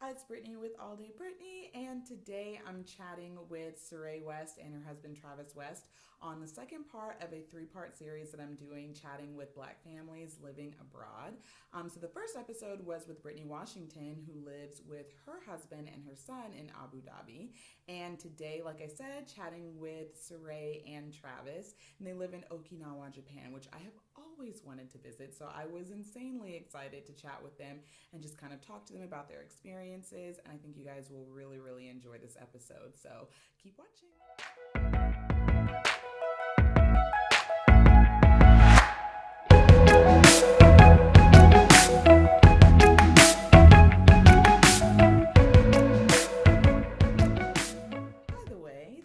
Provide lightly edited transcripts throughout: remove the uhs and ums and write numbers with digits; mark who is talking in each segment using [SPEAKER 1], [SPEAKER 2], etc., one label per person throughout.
[SPEAKER 1] It's Brittany with All Day Brittany, and today I'm chatting with Cyré West and her husband Travis West on the second part of a three-part series that I'm doing, chatting with Black families living abroad. So the first episode was with Brittany Washington, who lives with her husband and her son in Abu Dhabi, and today, like I said, chatting with Cyré and Travis, and they live in Okinawa, Japan, which I have always wanted to visit. So I was insanely excited to chat with them and just kind of talk to them about their experiences. And I think you guys will really, really enjoy this episode. So keep watching.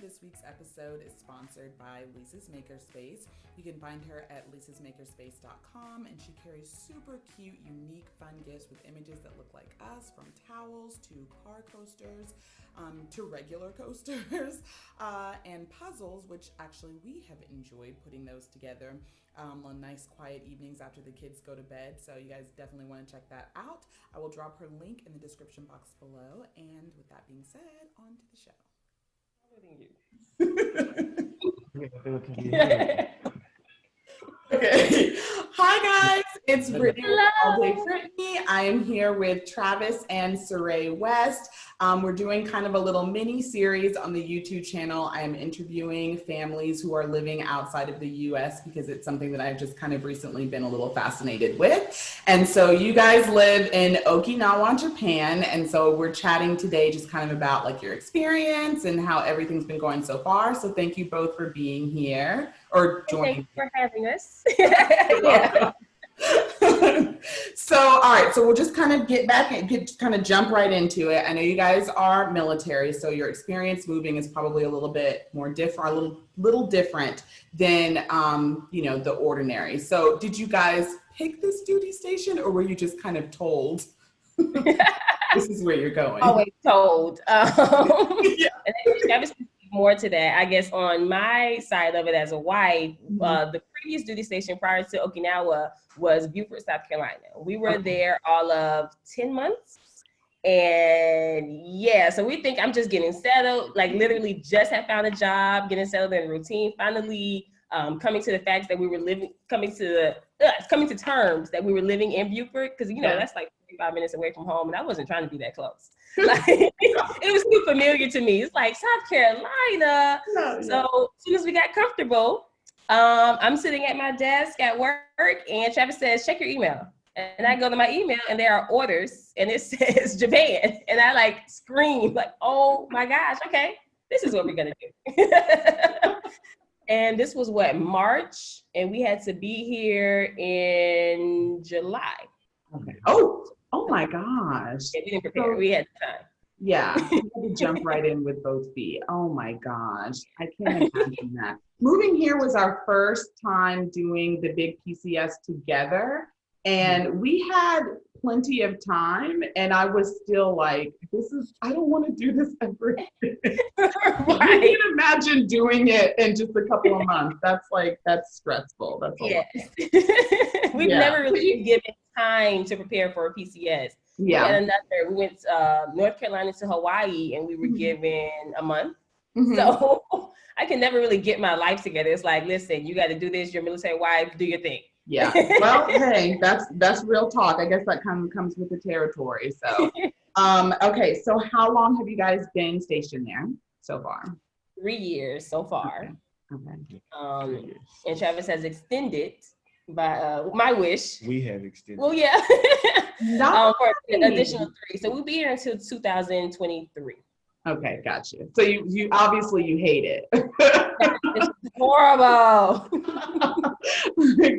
[SPEAKER 1] This week's episode is sponsored by Lisa's Makerspace. You can find her at lisasmakerspace.com, and she carries super cute, unique, fun gifts with images that look like us, from towels to car coasters to regular coasters and puzzles, which actually we have enjoyed putting those together on nice, quiet evenings after the kids go to bed. So you guys definitely want to check that out. I will drop her link in the description box below. And with that being said, on to the show. Okay. Hi guys, it's Brittany with All Day Brittany. I am here with Travis and Cyré West. We're doing kind of a little mini series on the YouTube channel. I am interviewing families who are living outside of the US because it's something that I've just kind of recently been a little fascinated with. And so you guys live in Okinawa, Japan. And so we're chatting today just kind of about like your experience and how everything's been going so far. So thank you both for being here or joining.
[SPEAKER 2] Thanks for having us.
[SPEAKER 1] Yeah. So, all right, so we'll just kind of get back and kind of jump right into it. I know you guys are military, so your experience moving is probably a little bit more different, a little different than, the ordinary. So did you guys pick this duty station, or were you just kind of told this is where you're going?
[SPEAKER 2] Always told.
[SPEAKER 1] Yeah.
[SPEAKER 2] And Travis more to that, I guess, on my side of it as a wife. The previous duty station prior to Okinawa was Beaufort, South Carolina. We were there all of 10 months. And yeah, so we think I'm just getting settled, like literally just have found a job, getting settled in a routine, finally coming to the facts that we were coming to terms that we were living in Beaufort, because that's like 45 minutes away from home, and I wasn't trying to be that close. Like, it was too familiar to me. It's like South Carolina. So as soon as we got comfortable, I'm sitting at my desk at work, and Travis says, check your email. And I go to my email, and there are orders, and it says Japan. And I like scream, like, oh my gosh, okay, this is what we're gonna do. And this was March, and we had to be here in July.
[SPEAKER 1] Okay. Oh my gosh.
[SPEAKER 2] Yeah, we didn't prepare. We had time.
[SPEAKER 1] Yeah, you had to jump right in with both feet. Oh my gosh, I can't imagine that. Moving here was our first time doing the big PCS together, and we had plenty of time, and I was still like, I don't want to do this ever again. I can't imagine doing it in just a couple of months. That's stressful. That's a lot.
[SPEAKER 2] We've never really been given time to prepare for a PCS.
[SPEAKER 1] Yeah.
[SPEAKER 2] We went North Carolina to Hawaii, and we were given a month. So I can never really get my life together. It's like, listen, you got to do this. You're a military wife. Do your thing.
[SPEAKER 1] Yeah. Well, hey, that's real talk. I guess that kind of comes with the territory. So, okay. So how long have you guys been stationed there so far?
[SPEAKER 2] 3 years so far.
[SPEAKER 1] Okay.
[SPEAKER 2] And Travis has extended by my wish.
[SPEAKER 3] We have extended.
[SPEAKER 2] Well, yeah. For an additional 3. So we'll be here until 2023.
[SPEAKER 1] Okay, gotcha. So you obviously you hate it.
[SPEAKER 2] It's horrible.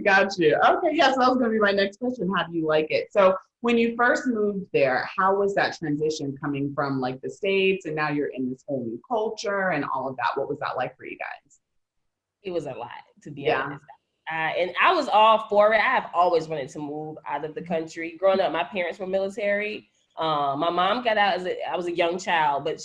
[SPEAKER 1] Gotcha. Okay, yeah, so that was going to be my next question. How do you like it? So when you first moved there, how was that transition coming from like the States, and now you're in this whole new culture and all of that? What was that like for you guys?
[SPEAKER 2] It was a lot, to be honest. And I was all for it. I have always wanted to move out of the country. Growing up, my parents were military. My mom got out I was a young child, but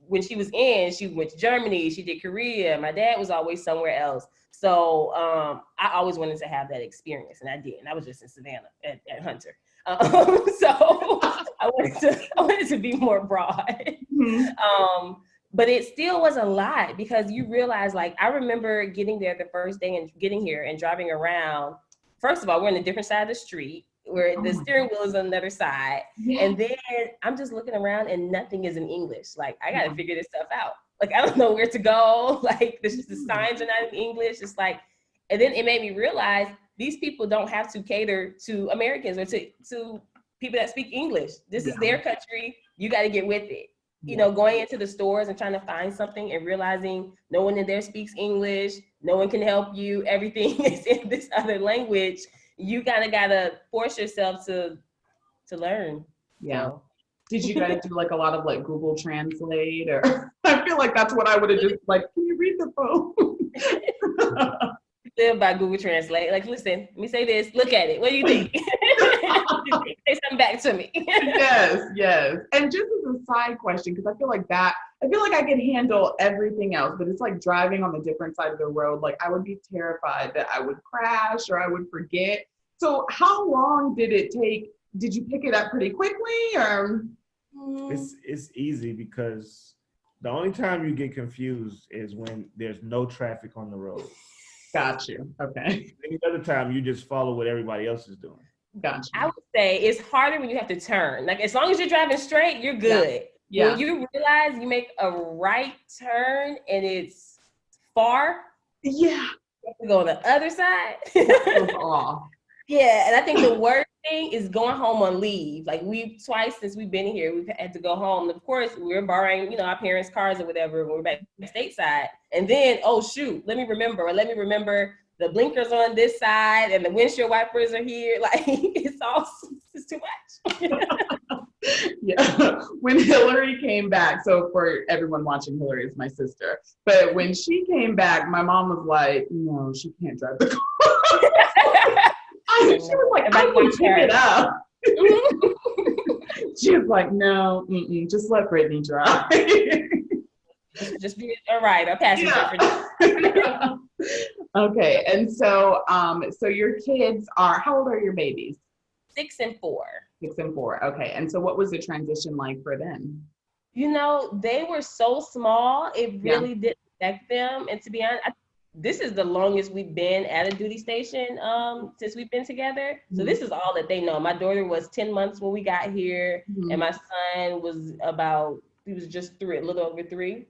[SPEAKER 2] when she was in, she went to Germany, she did Korea. My dad was always somewhere else. So I always wanted to have that experience, and I did. And I was just in Savannah at Hunter. So I wanted to be more broad.
[SPEAKER 1] Mm-hmm.
[SPEAKER 2] But it still was a lot because you realize, like, I remember getting there the first day and getting here and driving around. First of all, we're on a different side of the street where the steering wheel is on the other side.
[SPEAKER 1] Yeah.
[SPEAKER 2] And then I'm just looking around and nothing is in English. Like, I got to figure this stuff out. Like, I don't know where to go. Like, the signs are not in English. It's like, and then it made me realize these people don't have to cater to Americans or to people that speak English. This is their country. You got to get with it. You know, going into the stores and trying to find something and realizing no one in there speaks English, no one can help you, everything is in this other language. You gotta force yourself to learn.
[SPEAKER 1] Yeah.
[SPEAKER 2] So.
[SPEAKER 1] Did you guys do like a lot of like Google Translate, or I feel like that's what I would have just like, can you read the phone?
[SPEAKER 2] Live by Google Translate. Like, listen, let me say this. Look at it. What do you think? Say something back to me.
[SPEAKER 1] Yes. And just as a side question, because I feel like I could handle everything else, but it's like driving on the different side of the road. Like, I would be terrified that I would crash or I would forget. So how long did it take? Did you pick it up pretty quickly, or?
[SPEAKER 3] It's easy because the only time you get confused is when there's no traffic on the road.
[SPEAKER 1] Got you. Okay.
[SPEAKER 3] Any other time, you just follow what everybody else is doing.
[SPEAKER 1] Gotcha.
[SPEAKER 2] I would say it's harder when you have to turn. Like, as long as you're driving straight, you're good.
[SPEAKER 1] Yeah.
[SPEAKER 2] When you realize you make a right turn and it's far,
[SPEAKER 1] yeah,
[SPEAKER 2] you have to go on the other side. Yeah, and I think the worst thing is going home on leave. Like, twice since we've been here, we've had to go home. Of course, we're borrowing, our parents' cars or whatever when we're back stateside. And then, oh shoot, let me remember the blinkers on this side and the windshield wipers are here. Like, it's too much.
[SPEAKER 1] Yeah. When Hillary came back, so for everyone watching, Hillary is my sister. But when she came back, my mom was like, no, she can't drive the car. She was like, I can pick it up. She was like, no, just let Brittany drive.
[SPEAKER 2] Just be a rider, passenger for now.
[SPEAKER 1] Okay, and so your kids are, how old are your babies?
[SPEAKER 2] 6 and 4.
[SPEAKER 1] 6 and 4. Okay, and so what was the transition like for them?
[SPEAKER 2] They were so small, it really didn't affect them. And to be honest, this is the longest we've been at a duty station since we've been together. So this is all that they know. My daughter was 10 months when we got here, and my son was he was just 3, a little over 3.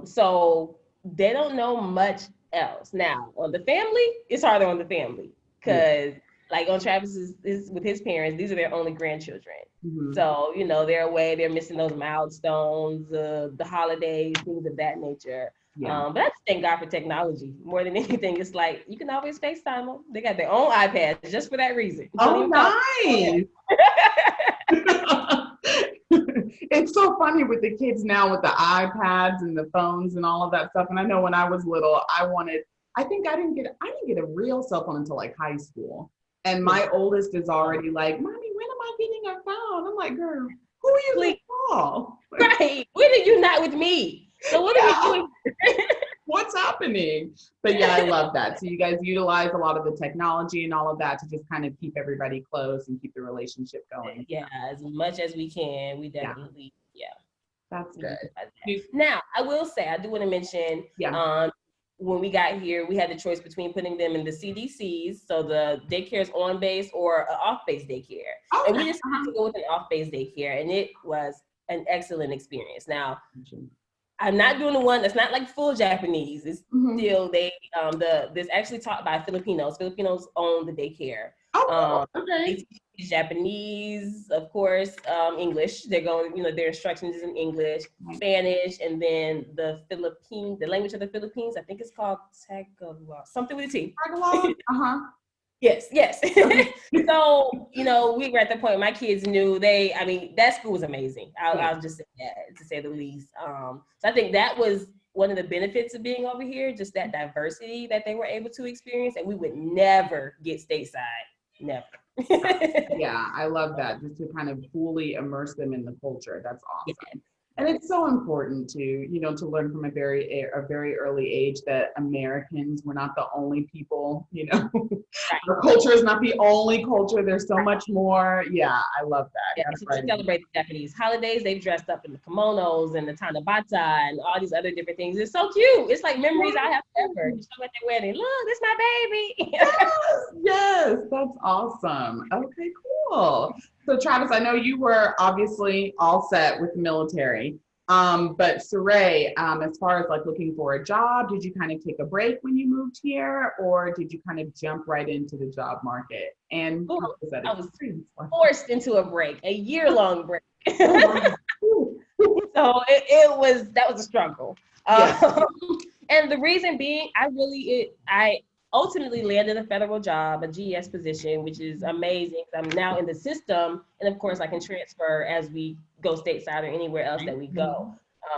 [SPEAKER 2] So they don't know much else. Now, on the family, it's harder on the family because like on Travis is with his parents, these are their only grandchildren. So, they're away, they're missing those milestones, the holidays, things of that nature. But I just thank God for technology more than anything. It's like, you can always FaceTime them. They got their own iPads just for that reason.
[SPEAKER 1] Oh, nice. It's so funny with the kids now with the iPads and the phones and all of that stuff. And I know when I was little, I didn't get a real cell phone until like high school. And my oldest is already like, Mommy, when am I getting a phone? I'm like, girl, who are you going to call?
[SPEAKER 2] Right. When are you not with me? So what are we doing?
[SPEAKER 1] What's happening? But yeah, I love that. So you guys utilize a lot of the technology and all of that to just kind of keep everybody close and keep the relationship going.
[SPEAKER 2] Yeah, as much as we can. We definitely,
[SPEAKER 1] That's good.
[SPEAKER 2] Now, I will say, I do want to mention, when we got here, we had the choice between putting them in the CDCs, so the daycare's on base or an off base daycare. Oh, and we decided to go with an off base daycare, and it was an excellent experience. Now, I'm not doing the one that's not like full Japanese. It's still this actually taught by Filipinos. Filipinos own the daycare. They teach Japanese, of course, English. They're going, their instructions is in English, Spanish, and then the language of the Philippines, I think it's called Tagalog, something with a T.
[SPEAKER 1] Tagalog?
[SPEAKER 2] Yes. So, we were at the point my kids knew that school was amazing. I'll just say that, to say the least. So I think that was one of the benefits of being over here, just that diversity that they were able to experience, and we would never get stateside. Never.
[SPEAKER 1] Yeah, I love that, just to kind of fully immerse them in the culture. That's awesome. Yeah. And it's so important to learn from a very early age that Americans, we're not the only people, Our culture is not the only culture. There's so much more. Yeah, I love that.
[SPEAKER 2] So to celebrate the Japanese holidays, they've dressed up in the kimonos and the tanabata and all these other different things. It's so cute. It's like memories I have forever. You show at their wedding. Look, this is my baby.
[SPEAKER 1] Yes, that's awesome. Okay, cool. So Travis, I know you were obviously all set with the military. But Cyré, as far as like looking for a job, did you kind of take a break when you moved here, or did you kind of jump right into the job market? And how was that experience?
[SPEAKER 2] I was forced into a break, a year-long break. So that was a struggle.
[SPEAKER 1] Yeah.
[SPEAKER 2] And the reason being, I ultimately landed a federal job, a GS position, which is amazing. I'm now in the system, and of course I can transfer as we go stateside or anywhere else that we go.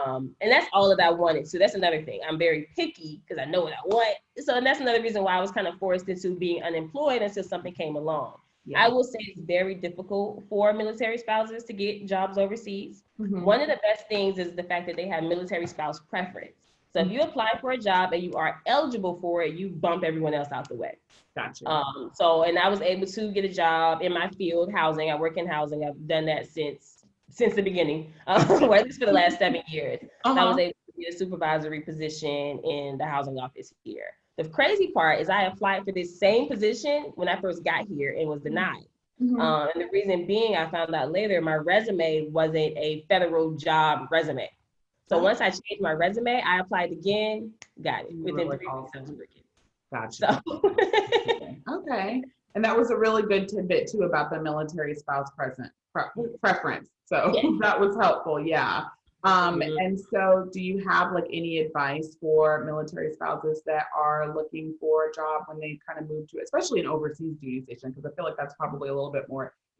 [SPEAKER 2] And that's all that I wanted. So that's another thing. I'm very picky because I know what I want. So that's another reason why I was kind of forced into being unemployed until something came along. Yeah. I will say it's very difficult for military spouses to get jobs overseas. One of the best things is the fact that they have military spouse preference. So if you apply for a job and you are eligible for it, you bump everyone else out the way.
[SPEAKER 1] Gotcha.
[SPEAKER 2] And I was able to get a job in my field, housing. I work in housing. I've done that since the beginning, or at least for the last 7 years. So I was able to get a supervisory position in the housing office here. The crazy part is I applied for this same position when I first got here and was denied. And the reason being, I found out later, my resume wasn't a federal job resume. So once I changed my resume, I applied again, got it. Within 3 weeks, I was working.
[SPEAKER 1] Gotcha. So. Okay. And that was a really good tidbit too about the military spouse preference. So that was helpful. Yeah. And so do you have like any advice for military spouses that are looking for a job when they kind of move to, especially an overseas duty station? Because I feel like that's probably a little bit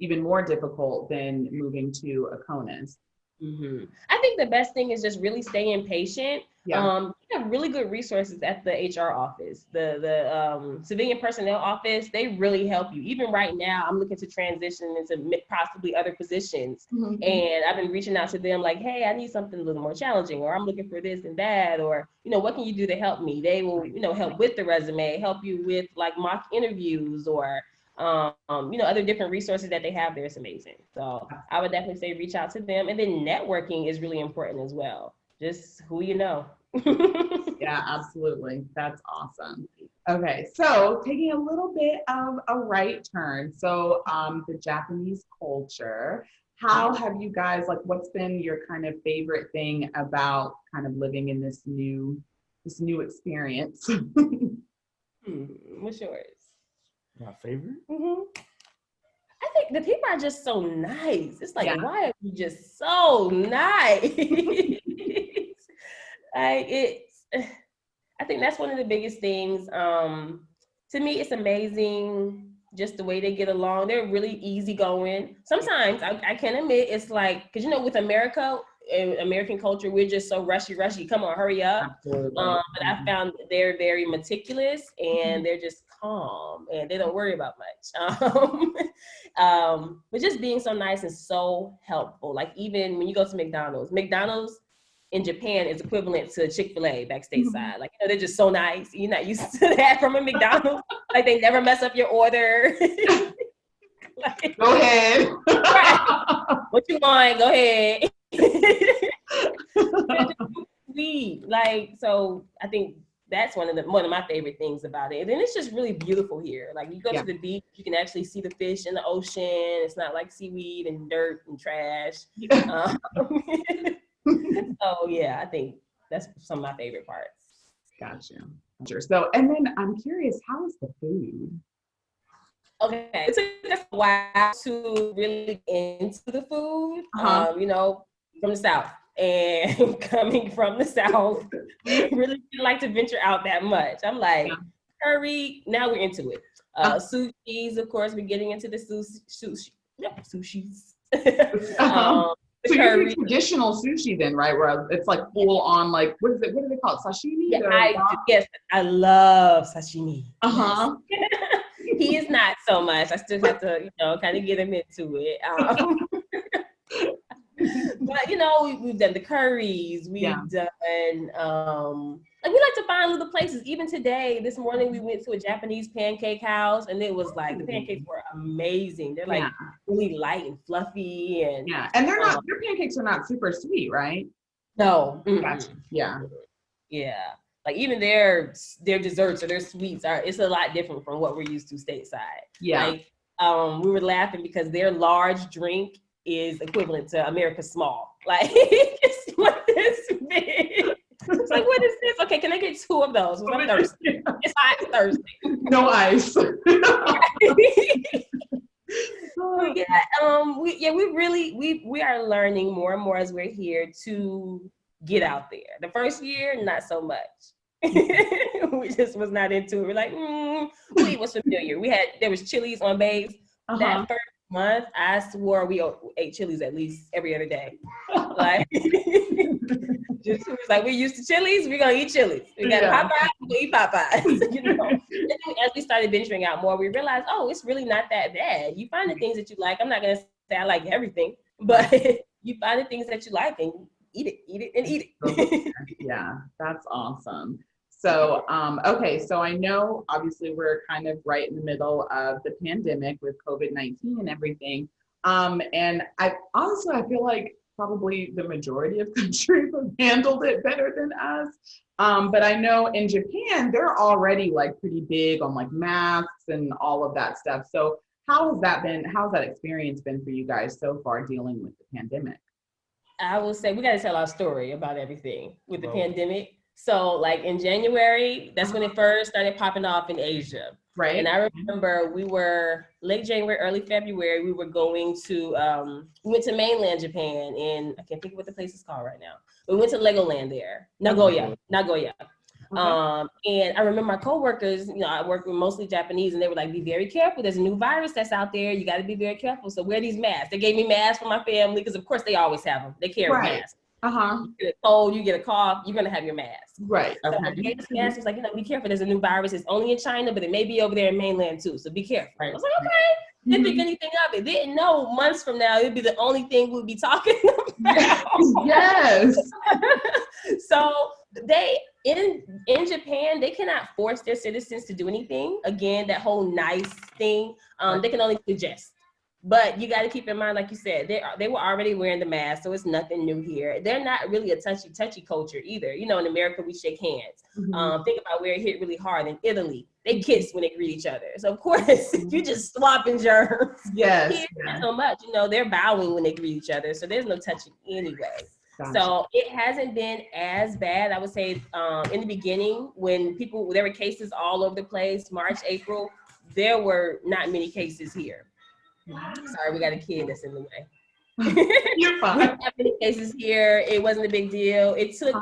[SPEAKER 1] even more difficult than moving to a CONUS.
[SPEAKER 2] I think the best thing is just really staying patient. You have really good resources at the HR office, the civilian personnel office. They really help you. Even right now, I'm looking to transition into possibly other positions, and I've been reaching out to them like, hey, I need something a little more challenging, or I'm looking for this and that, or what can you do to help me? They will help with the resume, help you with like mock interviews, or other different resources that they have there. It's amazing. So I would definitely say reach out to them. And then networking is really important as well. Just who you know.
[SPEAKER 1] Yeah, absolutely. That's awesome. Okay, so taking a little bit of a right turn. So the Japanese culture, how have you guys, like, what's been your kind of favorite thing about kind of living in this new experience?
[SPEAKER 2] What's yours?
[SPEAKER 3] My favorite?
[SPEAKER 2] I think the people are just so nice. It's like, why are you just so nice? I think that's one of the biggest things. To me, it's amazing just the way they get along. They're really easygoing. Sometimes I can admit it's like, because with American culture, we're just so rushy. Come on, hurry up. But I found that they're very meticulous and they're just calm and they don't worry about much. But just being so nice and so helpful. Like even when you go to McDonald's in Japan is equivalent to Chick-fil-A back stateside. Like, they're just so nice. You're not used to that from a McDonald's. Like they never mess up your order. Like,
[SPEAKER 1] go ahead.
[SPEAKER 2] What you want? Go ahead. Sweet. Like, so I think that's one of my favorite things about it. And then it's just really beautiful here. Like you go to the beach, you can actually see the fish in the ocean. It's not like seaweed and dirt and trash. So yeah, I think that's some of my favorite parts.
[SPEAKER 1] Gotcha. So, and then I'm curious, how is the food?
[SPEAKER 2] Okay, it took us a while to really get into the food, from the South. And coming from the South, we really didn't like to venture out that much. I'm like, curry, now we're into it. Sushis, of course, we're getting into the sushis.
[SPEAKER 1] So you do traditional sushi then, right? Where it's like full on, like, what do they call it? Sashimi?
[SPEAKER 2] Yes, I love sashimi.
[SPEAKER 1] Yes.
[SPEAKER 2] He is not so much. I still have to, kind of get him into it. But we've done the curries, we've done like we like to find little places. Even today, this morning, we went to a Japanese pancake house, and it was like the pancakes were amazing. They're like really light and fluffy, and
[SPEAKER 1] and they're not. Your pancakes are not super sweet, right?
[SPEAKER 2] No.
[SPEAKER 1] Gotcha. Yeah.
[SPEAKER 2] Like even their desserts or their sweets it's a lot different from what we're used to stateside.
[SPEAKER 1] Yeah.
[SPEAKER 2] Like we were laughing because their large drink is equivalent to America's small. Like it's like this big. It's like, what is this? Okay, can I get 2 of those? I'm thirsty. It's hot Thursday.
[SPEAKER 1] No ice.
[SPEAKER 2] We are learning more and more as we're here to get out there. The first year, not so much. We just was not into it. We're like, we was familiar. There was Chili's on base. That first month, I swore we ate Chili's at least every other day. Like, just it was like, we're used to Chili's, we're gonna eat Chili's. We got Popeyes, we eat Popeyes. And then as we started venturing out more, we realized, it's really not that bad. You find the things that you like. I'm not gonna say I like everything, but you find the things that you like and eat it.
[SPEAKER 1] Yeah, that's awesome. So, okay, so I know obviously we're kind of right in the middle of the pandemic with COVID-19 and everything. And I feel like probably the majority of countries have handled it better than us. But I know in Japan, they're already like pretty big on like masks and all of that stuff. So how's that experience been for you guys so far dealing with the pandemic?
[SPEAKER 2] I will say we got to tell our story about everything with the pandemic. So like in January, that's when it first started popping off in Asia.
[SPEAKER 1] Right.
[SPEAKER 2] And I remember we were late January, early February, we were going to, we went to mainland Japan, and I can't think of what the place is called right now. We went to Legoland there, Nagoya. Okay. And I remember my coworkers, I work with mostly Japanese, and they were like, be very careful. There's a new virus that's out there. You got to be very careful. So wear these masks. They gave me masks for my family because of course they always have them. They carry masks. You get a cold, you get a cough, you're gonna have your mask.
[SPEAKER 1] Right.
[SPEAKER 2] So mask was like, be careful. There's a new virus. It's only in China, but it may be over there in mainland too. So be careful. Right. I was like, okay. Didn't think anything of it. Didn't know months from now it'd be the only thing we'd be talking about.
[SPEAKER 1] Yes.
[SPEAKER 2] So they in Japan, they cannot force their citizens to do anything. Again, that whole nice thing. They can only suggest. But you got to keep in mind, like you said, they were already wearing the mask, so it's nothing new here. They're not really a touchy culture either. In America, we shake hands. Think about where it hit really hard in Italy. They kiss when they greet each other. So, of course, you just swapping germs.
[SPEAKER 1] Yes.
[SPEAKER 2] Here, not so much. They're bowing when they greet each other, so there's no touching anyway. Gotcha. So it hasn't been as bad. I would say in the beginning, when there were cases all over the place, March, April, there were not many cases here. Sorry, we got a kid that's in the way.
[SPEAKER 1] You're fine.
[SPEAKER 2] We didn't have many cases here. It wasn't a big deal. It took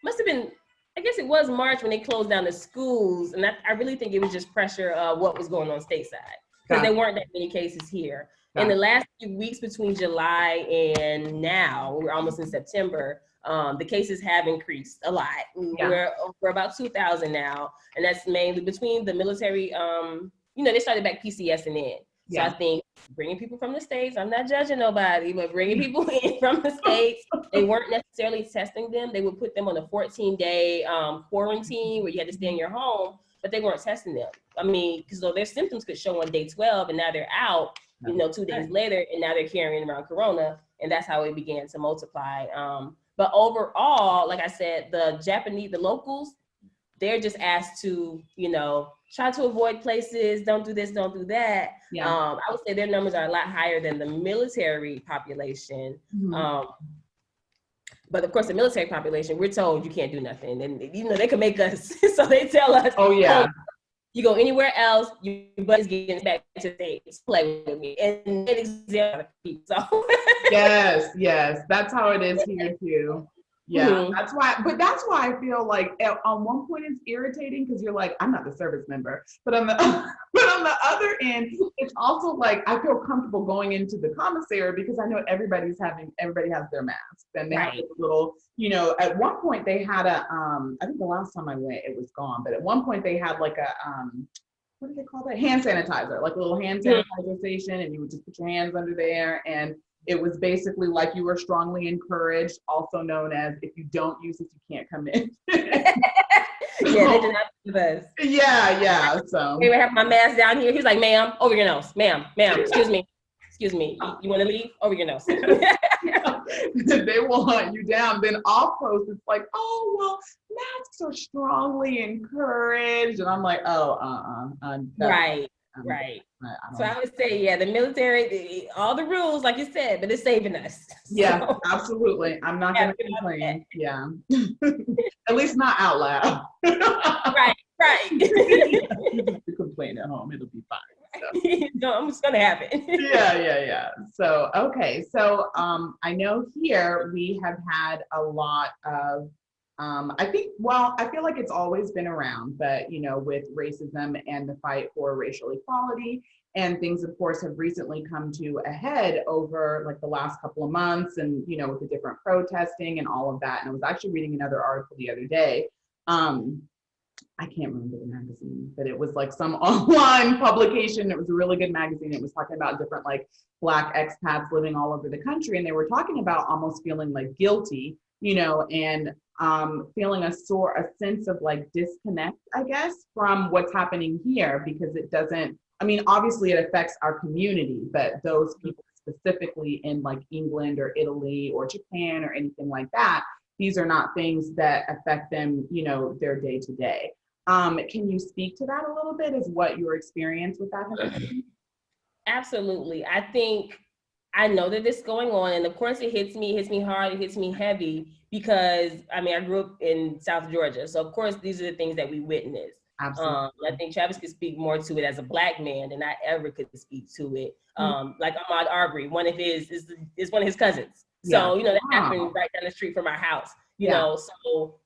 [SPEAKER 2] must have been, I guess it was March when they closed down the schools. And I really think it was just pressure of what was going on stateside. Because there weren't that many cases here. In the last few weeks between July and now, we're almost in September, the cases have increased a lot. We're about 2,000 now. And that's mainly between the military, they started back PCSing in. So I think bringing people from the States, I'm not judging nobody, but bringing people in from the States, they weren't necessarily testing them. They would put them on a 14-day quarantine where you had to stay in your home, but they weren't testing them. Because their symptoms could show on day 12 and now they're out, 2 days later, and now they're carrying around corona. And that's how it began to multiply. But overall, like I said, the locals, they're just asked to, try to avoid places, don't do this, don't do that. I would say their numbers are a lot higher than the military population. But of course, the military population, we're told you can't do nothing. And, they can make us, so they tell us, you go anywhere else, your butt is getting back to the States, play with me. And it exists. So.
[SPEAKER 1] Yes, that's how it is here too. Yeah, that's why I feel like on one point it's irritating because you're like, I'm not the service member, but on the other end, it's also like I feel comfortable going into the commissary because I know everybody has their mask and they have a little, at one point they had I think the last time I went it was gone, but at one point they had like a what do they call that? Hand sanitizer, like a little hand sanitizer station, and you would just put your hands under there and It was basically like you were strongly encouraged, also known as if you don't use this, you can't come in.
[SPEAKER 2] Yeah, they did not do this.
[SPEAKER 1] Yeah. So
[SPEAKER 2] They would have my mask down here. He's like, ma'am, over your nose. Ma'am, excuse me. You want to leave? Over your nose.
[SPEAKER 1] they want you down. Then off post, it's like, oh, well, masks are strongly encouraged. And I'm like, oh,
[SPEAKER 2] Right. So I would say, yeah, the military, all the rules, like you said, but it's saving us.
[SPEAKER 1] Yeah, absolutely. I'm not going to complain. Yeah. At least not out loud.
[SPEAKER 2] Right.
[SPEAKER 1] You complain at home, it'll be fine. So.
[SPEAKER 2] No, it's going to happen.
[SPEAKER 1] Yeah. So, okay. So, I know here we have had a lot of, I feel like it's always been around, but, with racism and the fight for racial equality, and things, of course, have recently come to a head over like the last couple of months and, with the different protesting and all of that. And I was actually reading another article the other day. I can't remember the magazine, but it was like some online publication. It was a really good magazine. It was talking about different like Black expats living all over the country. And they were talking about almost feeling like guilty, and feeling a sense of like disconnect, I guess, from what's happening here, because it doesn't, obviously it affects our community, but those people specifically in like England or Italy or Japan or anything like that, these are not things that affect them, their day to day. Can you speak to that a little bit, as what your experience with that has been?
[SPEAKER 2] Absolutely. I know that this is going on, and of course it hits me hard, it hits me heavy, because I grew up in South Georgia. So of course these are the things that we witness.
[SPEAKER 1] Absolutely.
[SPEAKER 2] I think Travis could speak more to it as a Black man than I ever could speak to it. Like Ahmaud Arbery, one of his is one of his cousins. So, that happened right down the street from our house, so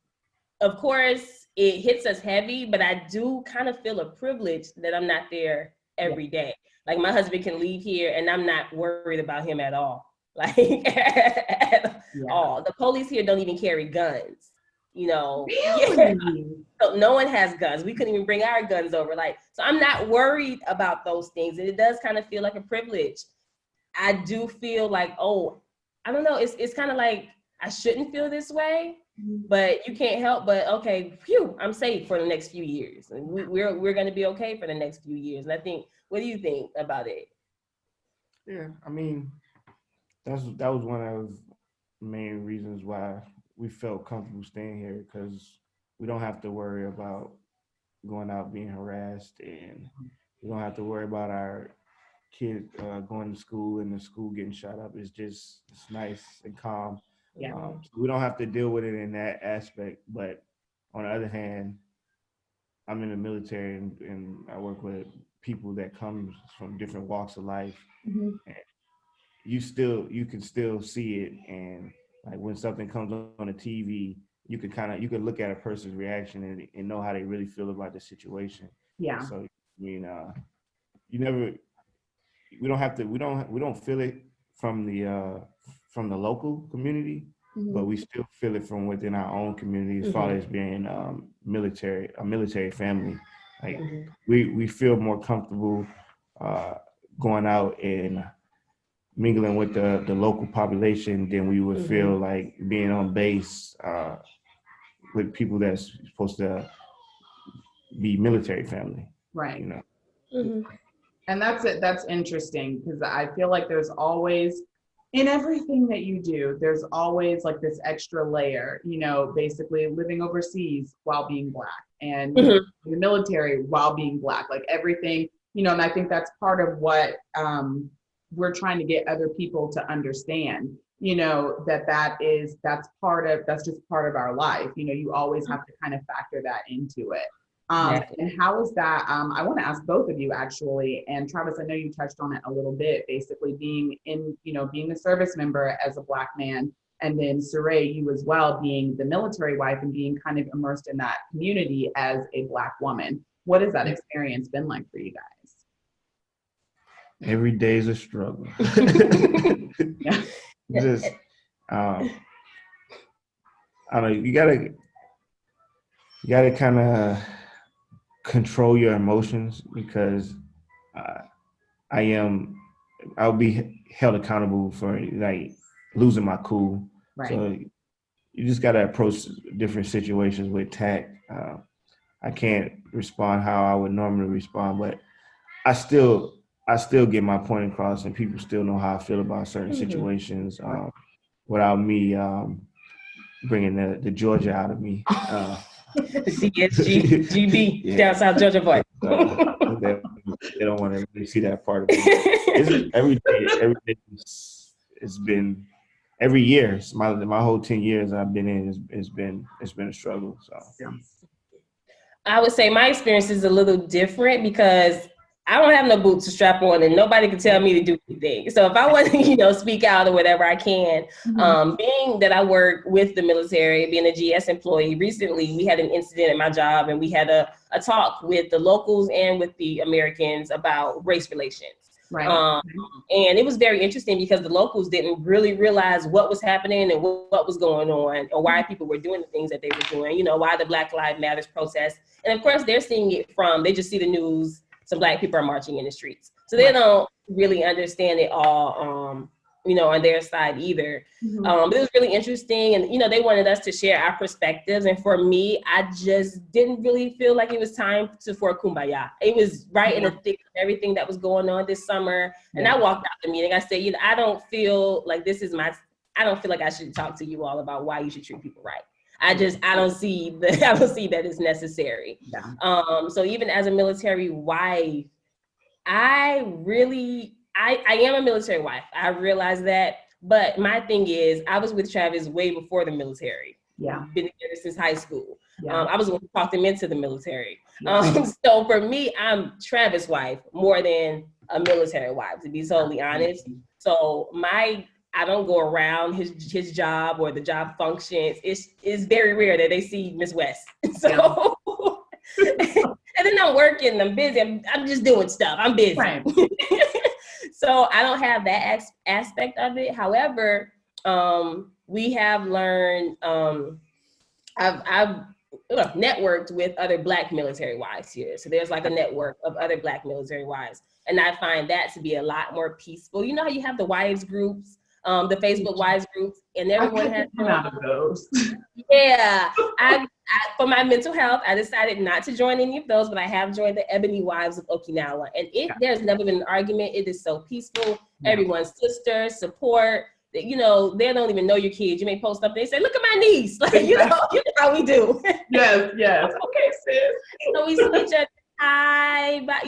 [SPEAKER 2] of course it hits us heavy, but I do kind of feel a privilege that I'm not there every day. Like my husband can leave here and I'm not worried about him at all. Like at all. The police here don't even carry guns,
[SPEAKER 1] Really?
[SPEAKER 2] So no one has guns. We couldn't even bring our guns over. So I'm not worried about those things. And it does kind of feel like a privilege. I do feel like, I don't know. It's kind of like I shouldn't feel this way, but you can't help but, okay, I'm safe for the next few years. And we're going to be okay for the next few years. And I think, what do you think about it?
[SPEAKER 3] Yeah, that was one of the main reasons why we felt comfortable staying here, because we don't have to worry about going out being harassed, and we don't have to worry about our kids going to school and the school getting shot up. It's nice and calm.
[SPEAKER 1] Yeah.
[SPEAKER 3] So we don't have to deal with it in that aspect. But on the other hand, I'm in the military and I work with people that come from different walks of life.
[SPEAKER 1] Mm-hmm.
[SPEAKER 3] And you can still see it, and like when something comes on the TV, you can look at a person's reaction and know how they really feel about the situation.
[SPEAKER 1] Yeah.
[SPEAKER 3] So we don't feel it from the local community, but we still feel it from within our own community, as far as being a military family. Like we feel more comfortable going out and mingling with the local population than we would feel like being on base with people that's supposed to be military family.
[SPEAKER 1] Right.
[SPEAKER 2] Mm-hmm.
[SPEAKER 1] And that's it. That's interesting, because I feel like there's always, in everything that you do, there's always like this extra layer, basically living overseas while being Black, and in the military while being Black, like everything, and I think that's part of what we're trying to get other people to understand, that's just part of our life. You always have to kind of factor that into it. And how is that? I want to ask both of you actually, and Travis, I know you touched on it a little bit, basically being a service member as a Black man, and then Cyré, you as well, being the military wife and being kind of immersed in that community as a Black woman. What has that experience been like for you guys?
[SPEAKER 3] Every day is a struggle. Just, I don't know, you gotta kind of control your emotions, because I'll be held accountable for like losing my cool.
[SPEAKER 1] Right.
[SPEAKER 3] So you just got to approach different situations with tact. I can't respond how I would normally respond, but I still get my point across, and people still know how I feel about certain situations without me bringing the Georgia out of me.
[SPEAKER 2] DSG, GB, down South Georgia boy.
[SPEAKER 3] They don't want to really see that part of me. Every day it's been, every year, my whole 10 years I've been in, it's been a struggle. So
[SPEAKER 1] Yeah.
[SPEAKER 2] I would say my experience is a little different because I don't have no boots to strap on, and nobody can tell me to do anything. So if I want to, speak out or whatever, I can. Being that I work with the military, being a GS employee, recently we had an incident at my job, and we had a talk with the locals and with the Americans about race relations.
[SPEAKER 1] Right.
[SPEAKER 2] And it was very interesting because the locals didn't really realize what was happening and what was going on, or why people were doing the things that they were doing, why the Black Lives Matters protests. And of course, they're seeing it they just see the news, some Black people are marching in the streets. So they don't really understand it all, on their side either. But it was really interesting. And, they wanted us to share our perspectives. And for me, I just didn't really feel like it was time for Kumbaya. It was right in the thick of everything that was going on this summer. And I walked out the meeting. I said, I don't feel like I don't feel like I should talk to you all about why you should treat people right. I don't see that it's necessary. Yeah. So even as a military wife, I am a military wife. I realize that. But my thing is, I was with Travis way before the military. Yeah. Been together since high school. Yeah. I was going to talk them into the military. Yeah. So for me, I'm Travis' wife more than a military wife, to be totally honest. So I don't go around his job or the job functions. It's very rare that they see Miss West. So, and then I'm working, I'm busy, I'm just doing stuff. I'm busy. Right. So I don't have that aspect of it. However, we have learned, I've networked with other Black military wives here. So there's like a network of other Black military wives. And I find that to be a lot more peaceful. You know how you have the wives groups, the Facebook wives groups, and everyone has
[SPEAKER 1] come out of those.
[SPEAKER 2] Yeah, I for my mental health, I decided not to join any of those, but I have joined the Ebony Wives of Okinawa, and there's never been an argument. It is so peaceful. Yeah. Everyone's sister, support. They don't even know your kids. You may post something, they say, "Look at my niece." Like you know how we do.
[SPEAKER 1] Yes. Okay, sis.
[SPEAKER 2] So we see each other. Hi, but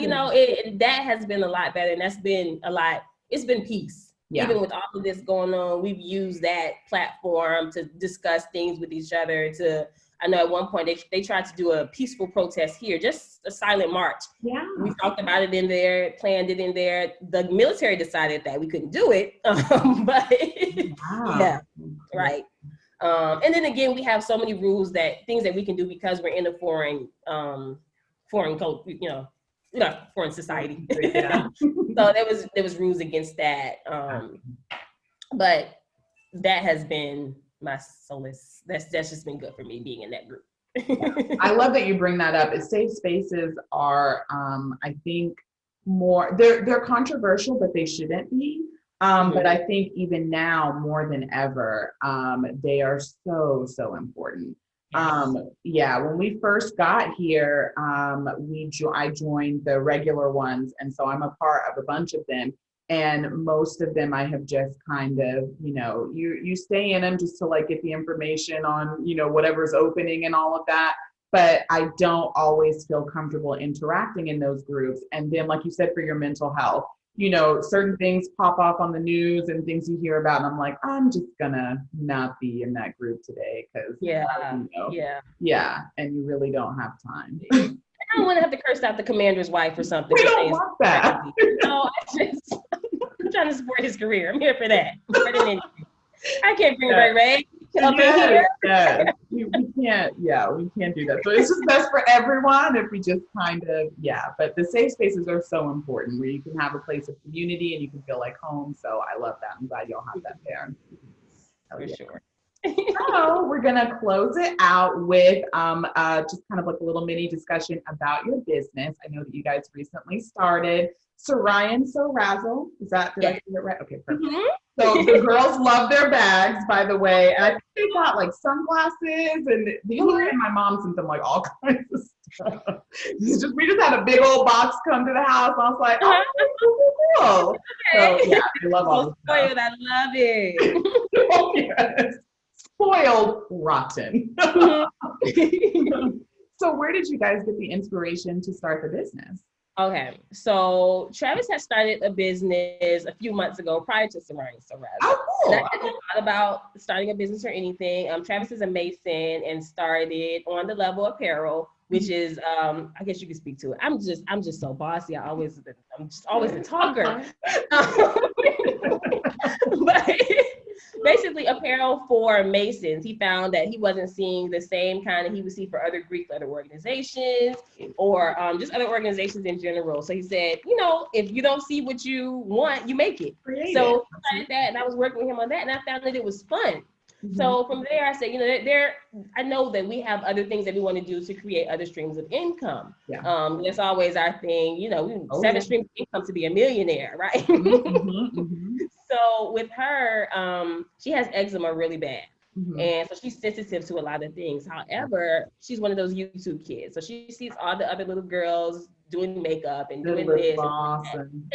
[SPEAKER 2] that has been a lot better, and that's been a lot. It's been peace. Yeah. Even with all of this going on, we've used that platform to discuss things with each other. I know at one point they tried to do a peaceful protest here, just a silent march. Yeah. We talked about it in there, planned it in there. The military decided that we couldn't do it, but yeah, right. And then again, we have so many rules things that we can do because we're in a foreign code, foreign society. Yeah. So there was rules against that. But that has been my solace. That's just been good for me being in that group.
[SPEAKER 1] I love that you bring that up. Safe spaces are, I think, more they're controversial, but they shouldn't be. But I think even now more than ever, they are so important. When we first got here, I joined the regular ones, and so I'm a part of a bunch of them. And most of them I have just kind of, you stay in them just to like get the information on, whatever's opening and all of that. But I don't always feel comfortable interacting in those groups. And then, like you said, for your mental health, certain things pop off on the news and things you hear about, and I'm like, I'm just gonna not be in that group today because and you really don't have time.
[SPEAKER 2] I don't want to have to curse out the commander's wife or something.
[SPEAKER 1] We don't want that.
[SPEAKER 2] No, I'm trying to support his career. I'm here for that. I can't bring Ray up in here.
[SPEAKER 1] We can't do that. So it's just best for everyone if we just kind of, but the safe spaces are so important where you can have a place of community and you can feel like home. So I love that. I'm glad y'all have that there.
[SPEAKER 2] For sure.
[SPEAKER 1] So we're gonna close it out with just kind of like a little mini discussion about your business. I know that you guys recently started Sarayan So Razzle. Did I say it right? Okay, perfect.
[SPEAKER 2] Mm-hmm.
[SPEAKER 1] So the girls love their bags, by the way. And I think they got like sunglasses and my mom sent them like all kinds of stuff. We just had a big old box come to the house. I was like, oh, cool.
[SPEAKER 2] Okay.
[SPEAKER 1] So yeah, I love all this
[SPEAKER 2] spoiled.
[SPEAKER 1] stuff.
[SPEAKER 2] I love it.
[SPEAKER 1] Oh, yes. Spoiled rotten. So where did you guys get the inspiration to start the business?
[SPEAKER 2] Okay, so Travis had started a business a few months ago prior to Sarayan So Razzle.
[SPEAKER 1] Oh, cool.
[SPEAKER 2] And I hadn't thought about starting a business or anything. Travis is a Mason and started On the Level Apparel, which is I guess you can speak to it. I'm just so bossy. I'm just always the talker. But basically apparel for Masons. He found that he wasn't seeing the same kind of he would see for other Greek letter organizations or just other organizations in general. So he said, if you don't see what you want, you make it. So I started that, and I was working with him on that, and I found that it was fun. Mm-hmm. So from there, I said, I know that we have other things that we want to do to create other streams of income. Yeah. That's always our thing. 7 streams of income to be a millionaire, right? Mm-hmm. So with her, she has eczema really bad. Mm-hmm. And so she's sensitive to a lot of things. However, she's one of those YouTube kids. So she sees all the other little girls doing makeup and doing this. And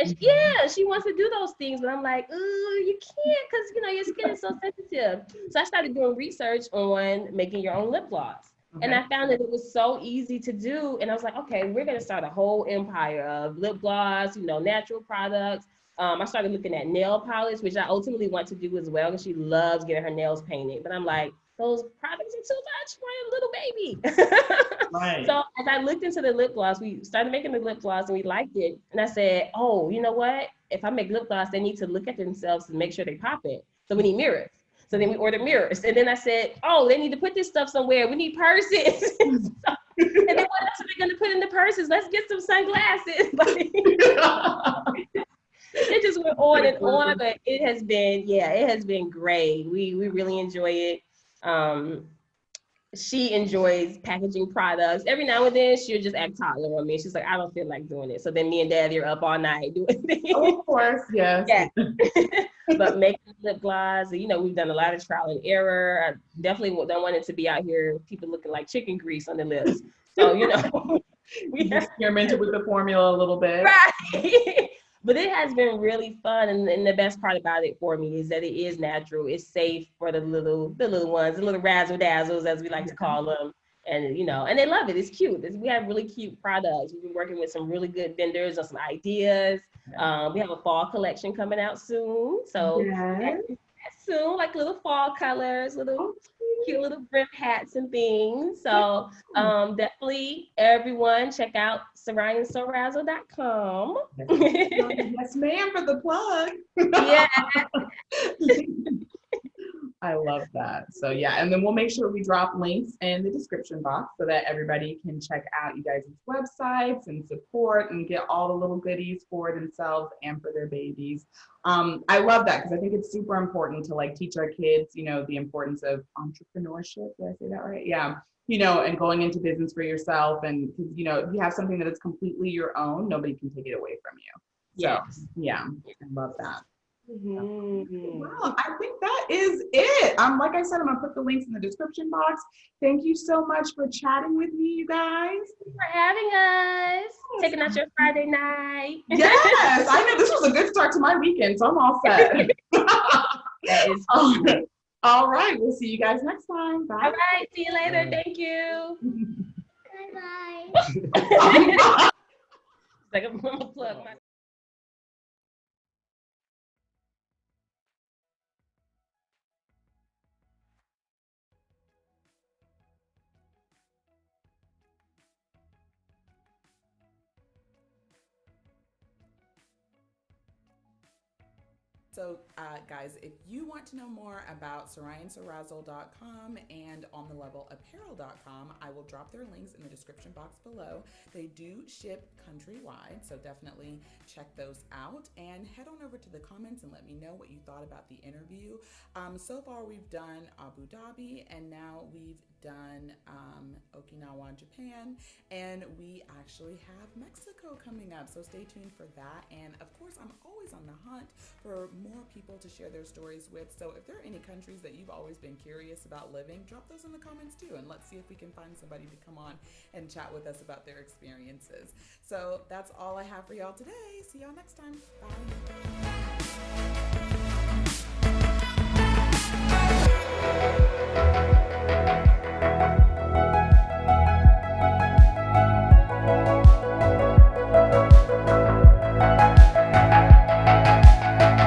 [SPEAKER 2] she wants to do those things. But I'm like, ooh, you can't because, your skin is so sensitive. So I started doing research on making your own lip gloss. Okay. And I found that it was so easy to do. And I was like, okay, we're going to start a whole empire of lip gloss, natural products. I started looking at nail polish, which I ultimately want to do as well because she loves getting her nails painted. But I'm like, those products are too much for a little baby. Right. So as I looked into the lip gloss, we started making the lip gloss and we liked it. And I said, oh, you know what? If I make lip gloss, they need to look at themselves and make sure they pop it. So we need mirrors. So then we ordered mirrors. And then I said, oh, they need to put this stuff somewhere. We need purses. And then what else are they going to put in the purses? Let's get some sunglasses. It just went on and on, but it has been great. We really enjoy it. She enjoys packaging products. Every now and then she'll just act toddler on me. She's like, I don't feel like doing it. So then me and Daddy are up all night doing things. Oh, of course, yes. Yeah. But making lip gloss, we've done a lot of trial and error. I definitely don't want it to be out here, people looking like chicken grease on the lips. So, we experimented with the formula a little bit. Right. But it has been really fun, and the best part about it for me is that it is natural. It's safe for the little ones, the little razzle dazzles, as we like to call them, and and they love it. It's cute. We have really cute products. We've been working with some really good vendors on some ideas. We have a fall collection coming out soon, so soon, like little fall colors, little cute little brim hats and things. So definitely everyone check out SarayanSoRazzle.com. Yes, ma'am, for the plug. Yeah. I love that. So yeah, and then we'll make sure we drop links in the description box so that everybody can check out you guys' websites and support and get all the little goodies for themselves and for their babies. I love that because I think it's super important to teach our kids, the importance of entrepreneurship. Did I say that right? Yeah. And going into business for yourself, and because if you have something that is completely your own, nobody can take it away from you. So yeah, I love that. Mm-hmm. Well, I think that is it. Like I said, I'm gonna put the links in the description box. Thank you so much for chatting with me, you guys. Thank you for having us. Taking out your Friday night. Yes, I know this was a good start to my weekend, so I'm all set. That is cool. All right, we'll see you guys next time. Bye. All right, see you later. Thank you. Bye. Like I'm gonna plug my
[SPEAKER 1] So, guys, if you want to know more about SaraiandSarazzle.com and OnTheLevelApparel.com, I will drop their links in the description box below. They do ship countrywide, so definitely check those out. And head on over to the comments and let me know what you thought about the interview. So far, we've done Abu Dhabi, and now we've done Okinawa, Japan, and we actually have Mexico coming up. So stay tuned for that. And of course, I'm always on the hunt for more people to share their stories with. So if there are any countries that you've always been curious about living, drop those in the comments too, and let's see if we can find somebody to come on and chat with us about their experiences. So that's all I have for y'all today. See y'all next time. Bye.